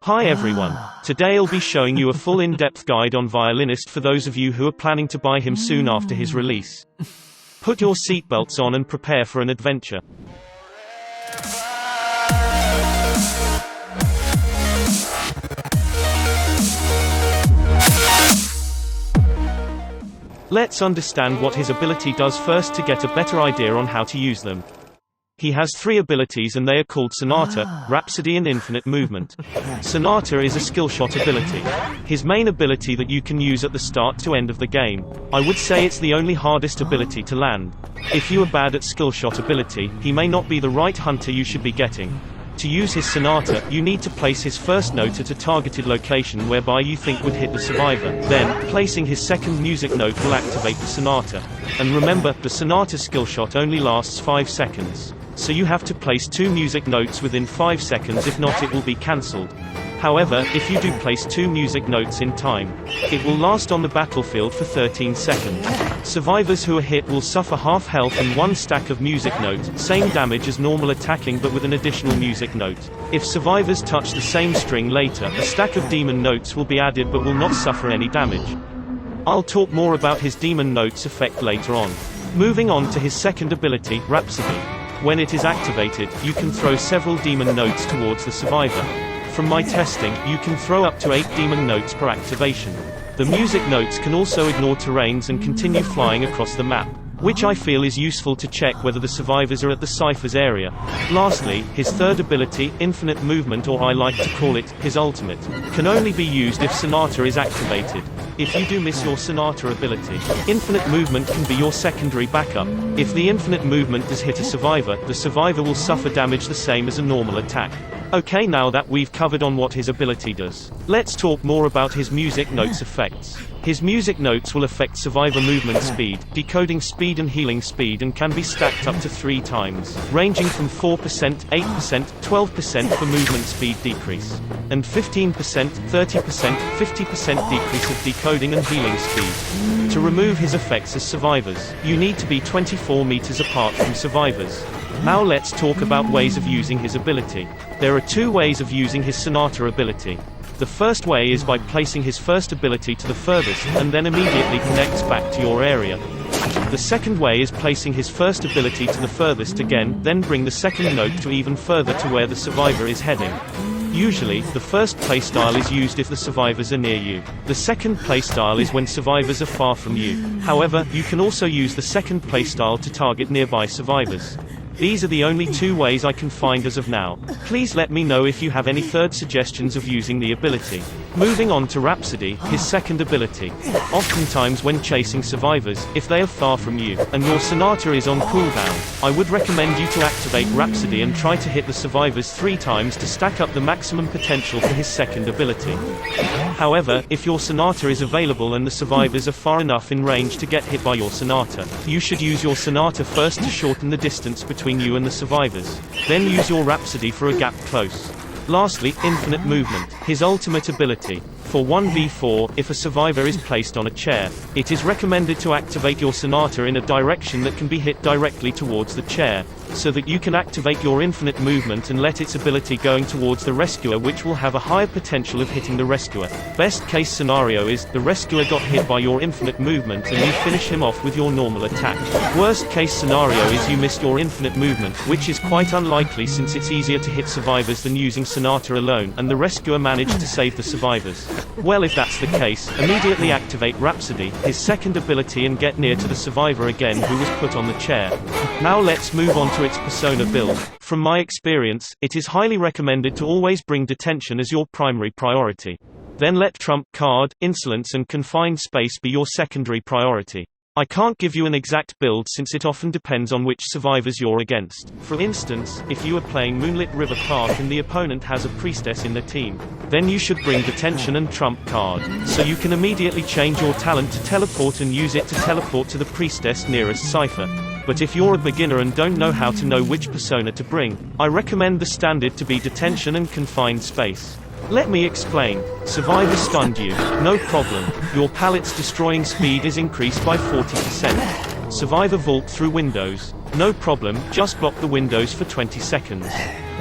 Hi everyone. Today I'll be showing you a full in-depth guide on Violinist for those of you who are planning to buy him soon after his release. Put your seatbelts on and prepare for an adventure. Let's understand what his ability does first to get a better idea on how to use them. He has three abilities and they are called Sonata, Rhapsody and Infinite Movement. Sonata is a skillshot ability. His main ability that you can use at the start to end of the game. I would say it's the only hardest ability to land. If you are bad at skillshot ability, he may not be the right hunter you should be getting. To use his Sonata, you need to place his first note at a targeted location whereby you think would hit the survivor. Then, placing his second music note will activate the Sonata. And remember, the Sonata skillshot only lasts 5 seconds. So you have to place 2 music notes within 5 seconds, if not it will be cancelled. However, if you do place 2 music notes in time, it will last on the battlefield for 13 seconds. Survivors who are hit will suffer half health and 1 stack of music note, same damage as normal attacking but with an additional music note. If survivors touch the same string later, a stack of demon notes will be added but will not suffer any damage. I'll talk more about his demon notes effect later on. Moving on to his second ability, Rhapsody. When it is activated, you can throw several demon notes towards the survivor. From my testing, you can throw up to 8 demon notes per activation. The music notes can also ignore terrains and continue flying across the map, which I feel is useful to check whether the survivors are at the cipher's area. Lastly, his third ability, Infinite Movement, or I like to call it, his ultimate, can only be used if Sonata is activated. If you do miss your Sonata ability, Infinite Movement can be your secondary backup. If the Infinite Movement does hit a survivor, the survivor will suffer damage the same as a normal attack. Okay, now that we've covered on what his ability does, let's talk more about his music notes effects. His music notes will affect survivor movement speed, decoding speed and healing speed, and can be stacked up to 3 times, ranging from 4%, 8%, 12% for movement speed decrease, and 15%, 30%, 50% decrease of decoding and healing speed. To remove his effects as survivors, you need to be 24 meters apart from survivors. Now let's talk about ways of using his ability. There are 2 ways of using his Sonata ability. The first way is by placing his first ability to the furthest, and then immediately connects back to your area. The second way is placing his first ability to the furthest again, then bring the second note to even further to where the survivor is heading. Usually, the first playstyle is used if the survivors are near you. The second playstyle is when survivors are far from you. However, you can also use the second playstyle to target nearby survivors. These are the only 2 ways I can find as of now. Please let me know if you have any third suggestions of using the ability. Moving on to Rhapsody, his second ability. Oftentimes when chasing survivors, if they are far from you, and your Sonata is on cooldown, I would recommend you to activate Rhapsody and try to hit the survivors 3 times to stack up the maximum potential for his second ability. However, if your Sonata is available and the survivors are far enough in range to get hit by your Sonata, you should use your Sonata first to shorten the distance between you and the survivors. Then use your Rhapsody for a gap close. Lastly, Infinite Movement, his ultimate ability. For 1v4, if a survivor is placed on a chair, it is recommended to activate your Sonata in a direction that can be hit directly towards the chair, so that you can activate your Infinite Movement and let its ability going towards the rescuer, which will have a higher potential of hitting the rescuer. Best case scenario is, the rescuer got hit by your Infinite Movement and you finish him off with your normal attack. Worst case scenario is you missed your Infinite Movement, which is quite unlikely since it's easier to hit survivors than using Sonata alone, and the rescuer managed to save the survivors. Well, if that's the case, immediately activate Rhapsody, his second ability, and get near to the survivor again who was put on the chair. Now let's move on to its persona build. From my experience, it is highly recommended to always bring Detention as your primary priority. Then let Trump Card, Insolence and Confined Space be your secondary priority. I can't give you an exact build since it often depends on which survivors you're against. For instance, if you are playing Moonlit River Park and the opponent has a priestess in their team, then you should bring Detention and Trump Card, so you can immediately change your talent to teleport and use it to teleport to the priestess nearest cipher. But if you're a beginner and don't know how to know which persona to bring, I recommend the standard to be Detention and Confined Space. Let me explain. Survivor stunned you. No problem. Your Pallet's destroying speed is increased by 40%. Survivor vault through windows. No problem, just block the windows for 20 seconds.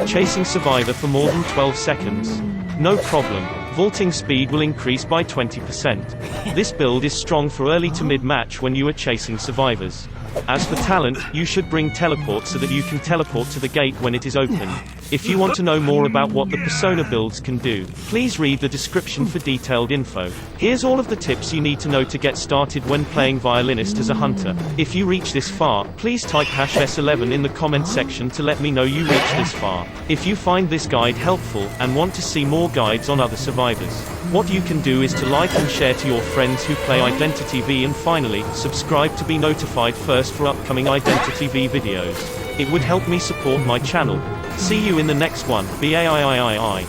Chasing Survivor for more than 12 seconds. No problem. Vaulting speed will increase by 20%. This build is strong for early to mid-match when you are chasing survivors. As for talent, you should bring teleport so that you can teleport to the gate when it is open. If you want to know more about what the persona builds can do, please read the description for detailed info. Here's all of the tips you need to know to get started when playing Violinist as a hunter. If you reach this far, please type #S11 in the comment section to let me know you reached this far. If you find this guide helpful, and want to see more guides on other survivors, what you can do is to like and share to your friends who play Identity V, and finally, subscribe to be notified first for upcoming Identity V videos. It would help me support my channel. See you in the next one. Bye.